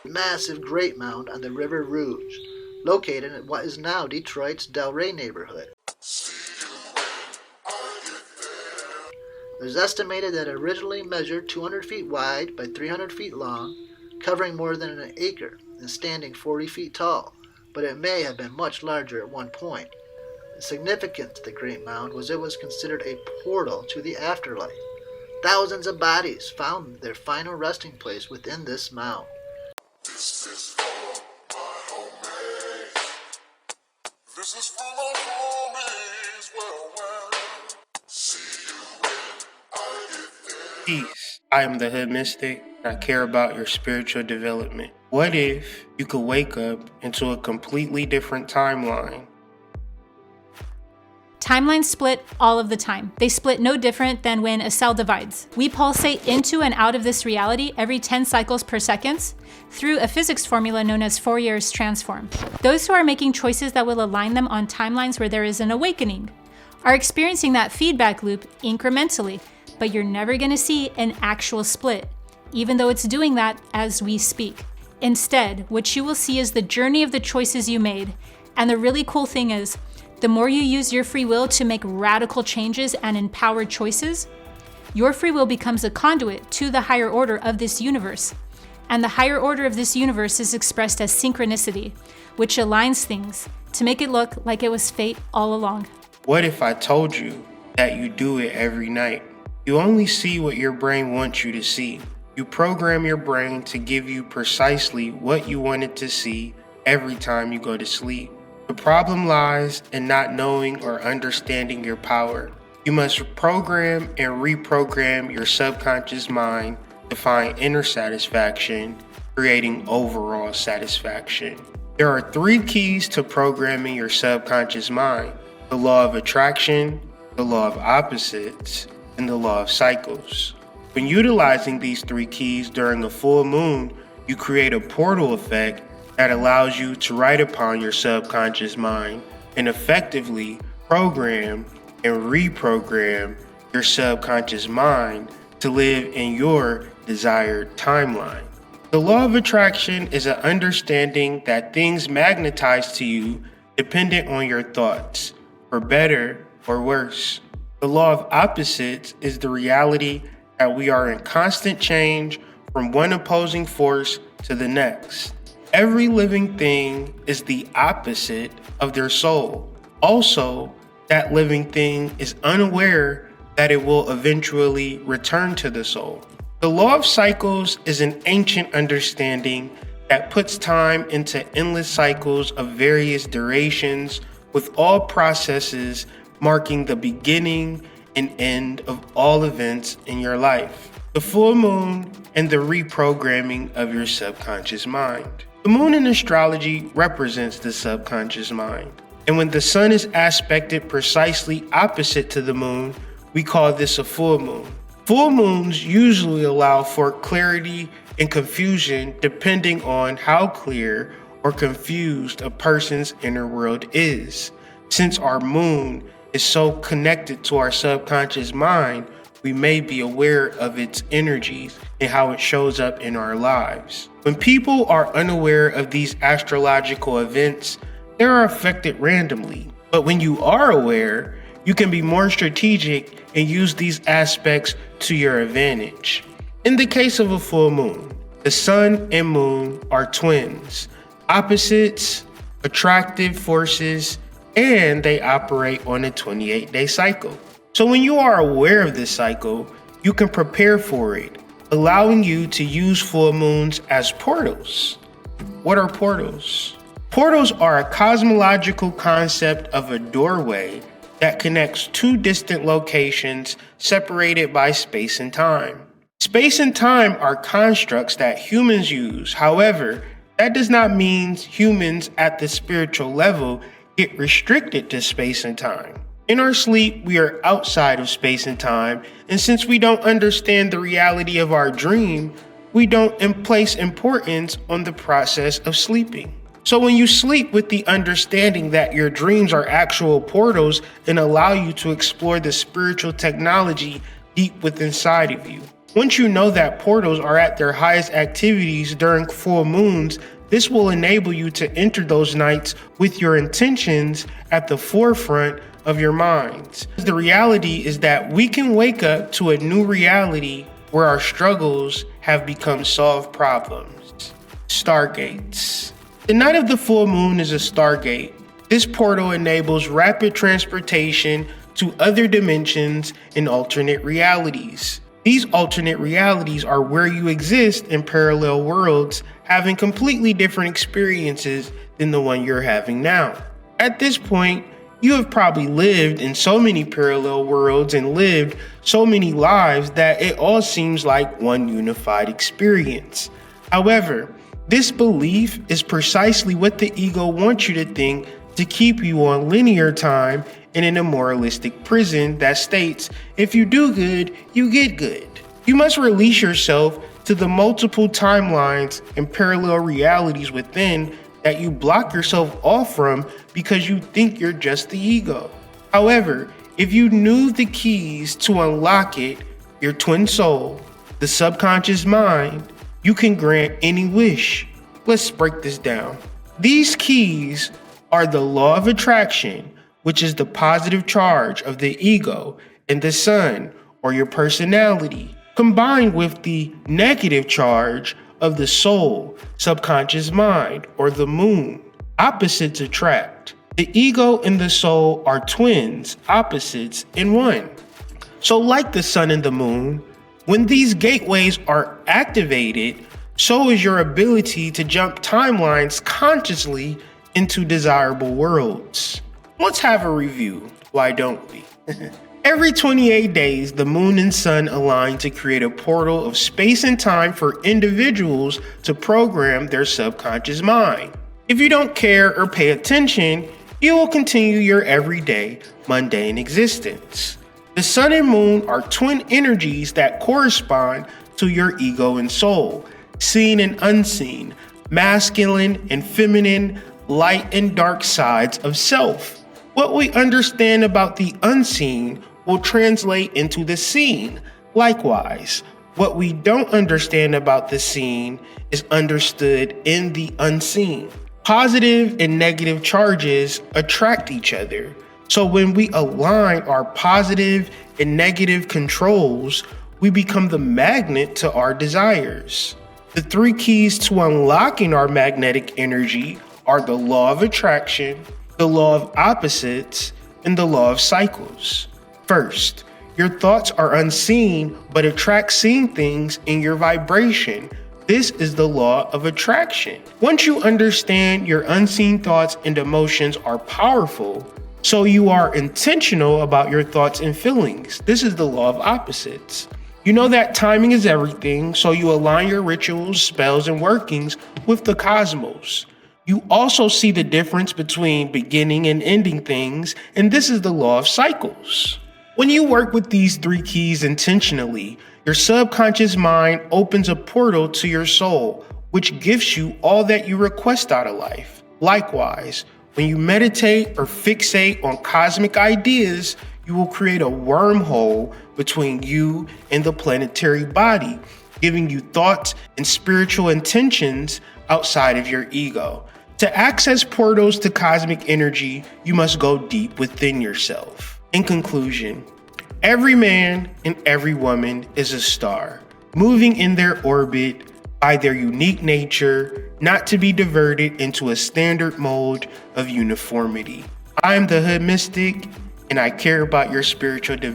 Massive Great Mound on the River Rouge, located in what is now Detroit's Delray neighborhood. It is estimated that it originally measured 200 feet wide by 300 feet long, covering more than an acre and standing 40 feet tall, but it may have been much larger at one point. Significant to the Great Mound was it was considered a portal to the afterlife. Thousands of bodies found their final resting place within this mound. This is for my homies. This is for my homies. Well. See you when I get there. Peace. I am the Hood Mystic, and I care about your spiritual development. What if you could wake up into a completely different timeline? Timelines split all of the time. They split no different than when a cell divides. We pulsate into and out of this reality every 10 cycles per second through a physics formula known as Fourier's transform. Those who are making choices that will align them on timelines where there is an awakening are experiencing that feedback loop incrementally, but you're never going to see an actual split, even though it's doing that as we speak. Instead, what you will see is the journey of the choices you made, and the really cool thing is, the more you use your free will to make radical changes and empowered choices, your free will becomes a conduit to the higher order of this universe. And the higher order of this universe is expressed as synchronicity, which aligns things to make it look like it was fate all along. What if I told you that you do it every night? You only see what your brain wants you to see. You program your brain to give you precisely what you want it to see every time you go to sleep. The problem lies in not knowing or understanding your power. You must program and reprogram your subconscious mind to find inner satisfaction, creating overall satisfaction. There are 3 keys to programming your subconscious mind: the law of attraction, the law of opposites, and the law of cycles. When utilizing these 3 keys during a full moon, you create a portal effect that allows you to write upon your subconscious mind and effectively program and reprogram your subconscious mind to live in your desired timeline. The law of attraction is an understanding that things magnetize to you dependent on your thoughts, for better or worse. The law of opposites is the reality that we are in constant change from one opposing force to the next. Every living thing is the opposite of their soul. Also, that living thing is unaware that it will eventually return to the soul. The law of cycles is an ancient understanding that puts time into endless cycles of various durations, with all processes marking the beginning and end of all events in your life. The full moon and the reprogramming of your subconscious mind. The moon in astrology represents the subconscious mind. And when the sun is aspected precisely opposite to the moon, we call this a full moon. Full moons usually allow for clarity and confusion depending on how clear or confused a person's inner world is. Since our moon is so connected to our subconscious mind, we may be aware of its energies and how it shows up in our lives. When people are unaware of these astrological events, they are affected randomly. But when you are aware, you can be more strategic and use these aspects to your advantage. In the case of a full moon, the sun and moon are twins, opposites, attractive forces, and they operate on a 28-day cycle. So when you are aware of this cycle, you can prepare for it, allowing you to use full moons as portals. What are portals? Portals are a cosmological concept of a doorway that connects two distant locations separated by space and time. Space and time are constructs that humans use. However, that does not mean humans at the spiritual level get restricted to space and time. In our sleep, we are outside of space and time, and since we don't understand the reality of our dream, we don't place importance on the process of sleeping. So when you sleep with the understanding that your dreams are actual portals and allow you to explore the spiritual technology deep within inside of you. Once you know that portals are at their highest activities during full moons, this will enable you to enter those nights with your intentions at the forefront of your minds. The reality is that we can wake up to a new reality where our struggles have become solved problems. Stargates. The night of the full moon is a stargate. This portal enables rapid transportation to other dimensions and alternate realities. These alternate realities are where you exist in parallel worlds, having completely different experiences than the one you're having now. At this point, you have probably lived in so many parallel worlds and lived so many lives that it all seems like one unified experience. However, this belief is precisely what the ego wants you to think to keep you on linear time and in a moralistic prison that states, if you do good, you get good. You must release yourself to the multiple timelines and parallel realities within that you block yourself off from because you think you're just the ego. However, if you knew the keys to unlock it, your twin soul, the subconscious mind, you can grant any wish. Let's break this down. These keys are the law of attraction, which is the positive charge of the ego and the sun, or your personality, combined with the negative charge of the soul, subconscious mind, or the moon. Opposites attract. The ego and the soul are twins, opposites in one. So like the sun and the moon, when these gateways are activated, so is your ability to jump timelines consciously into desirable worlds. Let's have a review. Why don't we? Every 28 days, the moon and sun align to create a portal of space and time for individuals to program their subconscious mind. If you don't care or pay attention, you will continue your everyday, mundane existence. The sun and moon are twin energies that correspond to your ego and soul, seen and unseen, masculine and feminine, light and dark sides of self. What we understand about the unseen will translate into the seen. Likewise, what we don't understand about the seen is understood in the unseen. Positive and negative charges attract each other. So when we align our positive and negative controls, we become the magnet to our desires. The three keys to unlocking our magnetic energy are the law of attraction, the law of opposites, and the law of cycles. First, your thoughts are unseen but attract seen things in your vibration. This is the law of attraction. Once you understand your unseen thoughts and emotions are powerful, so you are intentional about your thoughts and feelings. This is the law of opposites. You know that timing is everything, so you align your rituals, spells, and workings with the cosmos. You also see the difference between beginning and ending things, and this is the law of cycles. When you work with these three keys intentionally, your subconscious mind opens a portal to your soul, which gives you all that you request out of life. Likewise, when you meditate or fixate on cosmic ideas, you will create a wormhole between you and the planetary body, giving you thoughts and spiritual intentions outside of your ego. To access portals to cosmic energy, you must go deep within yourself. In conclusion, every man and every woman is a star, moving in their orbit by their unique nature, not to be diverted into a standard mold of uniformity. I am the Hood Mystic, and I care about your spiritual development.